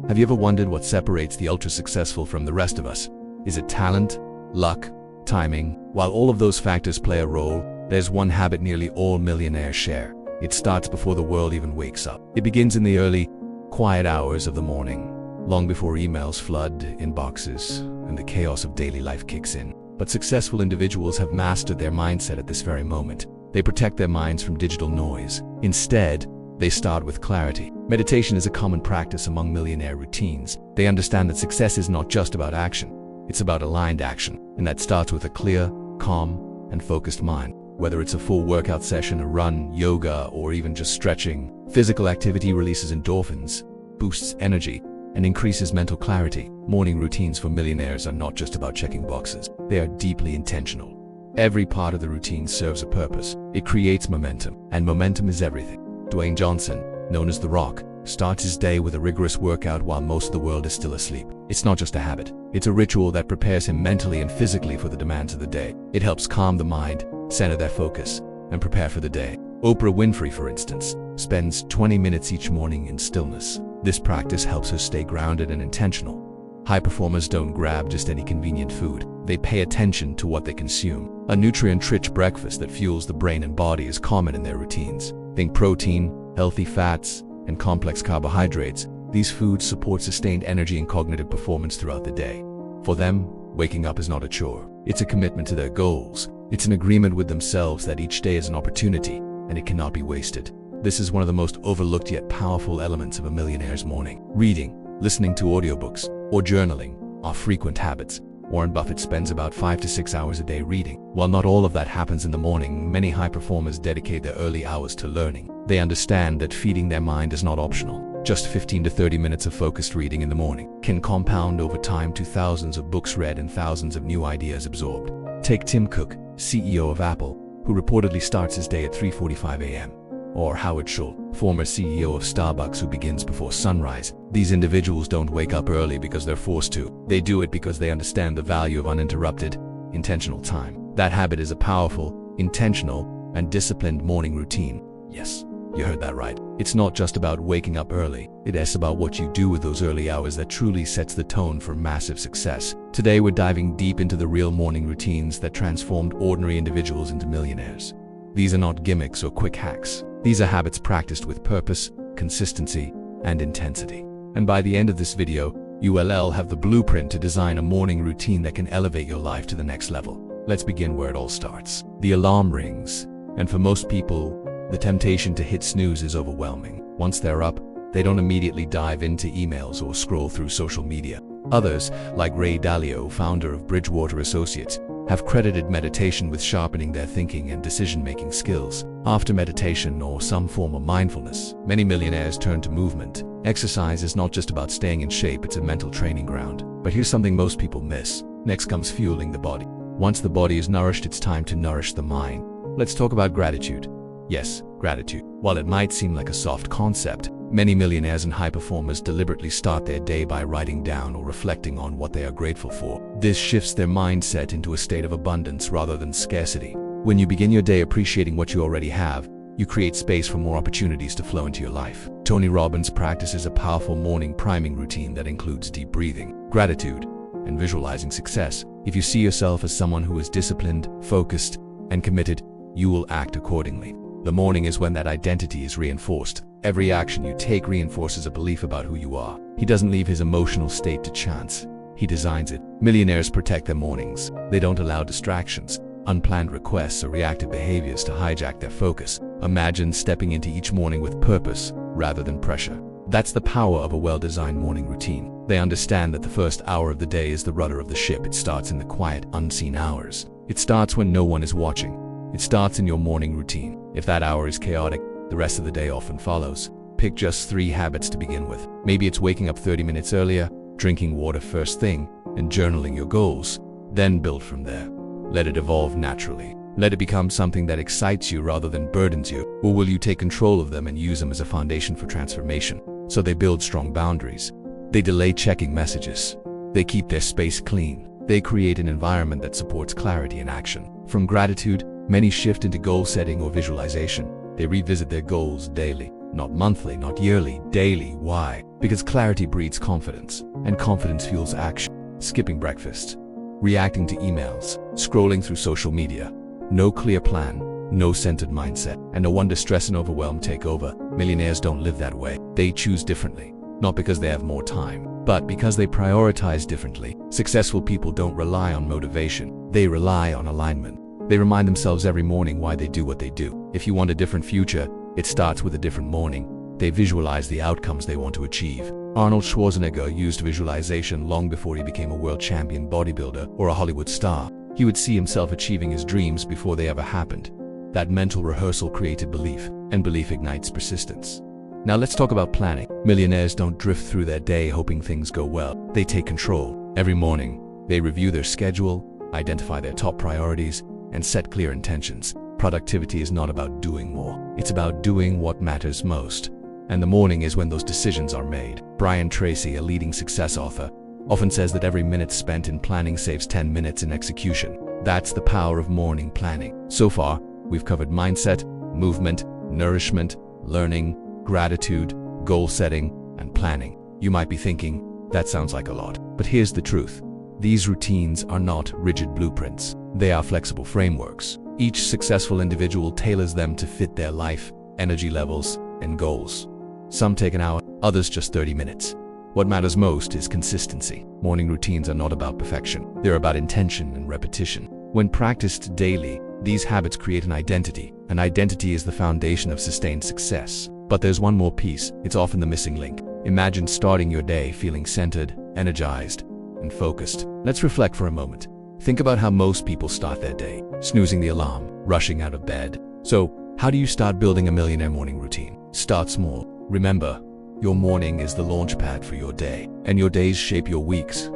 Have you ever wondered what separates the ultra-successful from the rest of us? Is it talent, luck, timing? While all of those factors play a role, there's one habit nearly all millionaires share. It starts before the world even wakes up. It begins in the early, quiet hours of the morning, long before emails flood inboxes and the chaos of daily life kicks in. But successful individuals have mastered their mindset at this very moment. They protect their minds from digital noise. Instead, they start with clarity. Meditation is a common practice among millionaire routines. They understand that success is not just about action, it's about aligned action, and that starts with a clear, calm, and focused mind. Whether it's a full workout session, a run, yoga, or even just stretching, physical activity releases endorphins, boosts energy, and increases mental clarity. Morning routines for millionaires are not just about checking boxes. They are deeply intentional. Every part of the routine serves a purpose. It creates momentum, and momentum is everything. Dwayne Johnson, known as The Rock, starts his day with a rigorous workout while most of the world is still asleep. It's not just a habit. It's a ritual that prepares him mentally and physically for the demands of the day. It helps calm the mind, center their focus, and prepare for the day. Oprah Winfrey, for instance, spends 20 minutes each morning in stillness. This practice helps her stay grounded and intentional. High performers don't grab just any convenient food. They pay attention to what they consume. A nutrient-rich breakfast that fuels the brain and body is common in their routines. Think protein, healthy fats, and complex carbohydrates. These foods support sustained energy and cognitive performance throughout the day. For them, waking up is not a chore. It's a commitment to their goals. It's an agreement with themselves that each day is an opportunity, and it cannot be wasted. This is one of the most overlooked yet powerful elements of a millionaire's morning. Reading, listening to audiobooks, or journaling are frequent habits. Warren Buffett spends about 5 to 6 hours a day reading. While not all of that happens in the morning, many high performers dedicate their early hours to learning. They understand that feeding their mind is not optional. Just 15 to 30 minutes of focused reading in the morning can compound over time to thousands of books read and thousands of new ideas absorbed. Take Tim Cook, CEO of Apple, who reportedly starts his day at 3:45 a.m. Or Howard Schultz, former CEO of Starbucks, who begins before sunrise. These individuals don't wake up early because they're forced to. They do it because they understand the value of uninterrupted, intentional time. That habit is a powerful, intentional, and disciplined morning routine. Yes, you heard that right. It's not just about waking up early. It's about what you do with those early hours that truly sets the tone for massive success. Today, we're diving deep into the real morning routines that transformed ordinary individuals into millionaires. These are not gimmicks or quick hacks. These are habits practiced with purpose, consistency, and intensity. And by the end of this video, you will have the blueprint to design a morning routine that can elevate your life to the next level. Let's begin where it all starts. The alarm rings, and for most people, the temptation to hit snooze is overwhelming. Once they're up, they don't immediately dive into emails or scroll through social media. Others, like Ray Dalio, founder of Bridgewater Associates, have credited meditation with sharpening their thinking and decision-making skills. After meditation or some form of mindfulness, many millionaires turn to movement. Exercise is not just about staying in shape, it's a mental training ground. But here's something most people miss. Next comes fueling the body. Once the body is nourished, it's time to nourish the mind. Let's talk about gratitude. Yes, gratitude. While it might seem like a soft concept, many millionaires and high performers deliberately start their day by writing down or reflecting on what they are grateful for. This shifts their mindset into a state of abundance rather than scarcity. When you begin your day appreciating what you already have, you create space for more opportunities to flow into your life. Tony Robbins practices a powerful morning priming routine that includes deep breathing, gratitude, and visualizing success. If you see yourself as someone who is disciplined, focused, and committed, you will act accordingly. The morning is when that identity is reinforced. Every action you take reinforces a belief about who you are. He doesn't leave his emotional state to chance. He designs it. Millionaires protect their mornings. They don't allow distractions, unplanned requests, or reactive behaviors to hijack their focus. Imagine stepping into each morning with purpose rather than pressure. That's the power of a well-designed morning routine. They understand that the first hour of the day is the rudder of the ship. It starts in the quiet, unseen hours. It starts when no one is watching. It starts in your morning routine. If that hour is chaotic, the rest of the day often follows. Pick just 3 habits to begin with. Maybe it's waking up 30 minutes earlier, drinking water first thing, and journaling your goals. Then build from there. Let it evolve naturally. Let it become something that excites you rather than burdens you. Or will you take control of them and use them as a foundation for transformation? So they build strong boundaries. They delay checking messages. They keep their space clean. They create an environment that supports clarity and action. From gratitude, many shift into goal setting or visualization. They revisit their goals daily. Not monthly, not yearly, daily. Why? Because clarity breeds confidence, and confidence fuels action. Skipping breakfast, reacting to emails, scrolling through social media. No clear plan, no centered mindset, and no wonder stress and overwhelm take over. Millionaires don't live that way. They choose differently, not because they have more time, but because they prioritize differently. Successful people don't rely on motivation, they rely on alignment. They remind themselves every morning why they do what they do. If you want a different future, it starts with a different morning. They visualize the outcomes they want to achieve. Arnold Schwarzenegger used visualization long before he became a world champion bodybuilder or a Hollywood star. He would see himself achieving his dreams before they ever happened. That mental rehearsal created belief, and belief ignites persistence. Now let's talk about planning. Millionaires don't drift through their day hoping things go well. They take control. Every morning, they review their schedule, identify their top priorities, and set clear intentions. Productivity is not about doing more. It's about doing what matters most. And the morning is when those decisions are made. Brian Tracy, a leading success author, often says that every minute spent in planning saves 10 minutes in execution. That's the power of morning planning. So far, we've covered mindset, movement, nourishment, learning, gratitude, goal setting, and planning. You might be thinking, that sounds like a lot. But here's the truth. These routines are not rigid blueprints. They are flexible frameworks. Each successful individual tailors them to fit their life, energy levels, and goals. Some take an hour, others just 30 minutes. What matters most is consistency. Morning routines are not about perfection. They're about intention and repetition. When practiced daily, these habits create an identity. An identity is the foundation of sustained success. But there's one more piece. It's often the missing link. Imagine starting your day feeling centered, energized, and focused. Let's reflect for a moment. Think about how most people start their day, snoozing the alarm, rushing out of bed. So, how do you start building a millionaire morning routine? Start small. Remember, your morning is the launch pad for your day, and your days shape your weeks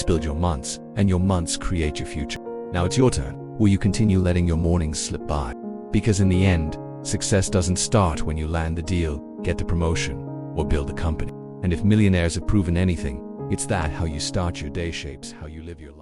build your months, and your months create your future. Now it's your turn. Will you continue letting your mornings slip by? Because in the end, success doesn't start when you land the deal, get the promotion, or build a company. And if millionaires have proven anything, it's that how you start your day shapes how you live your life.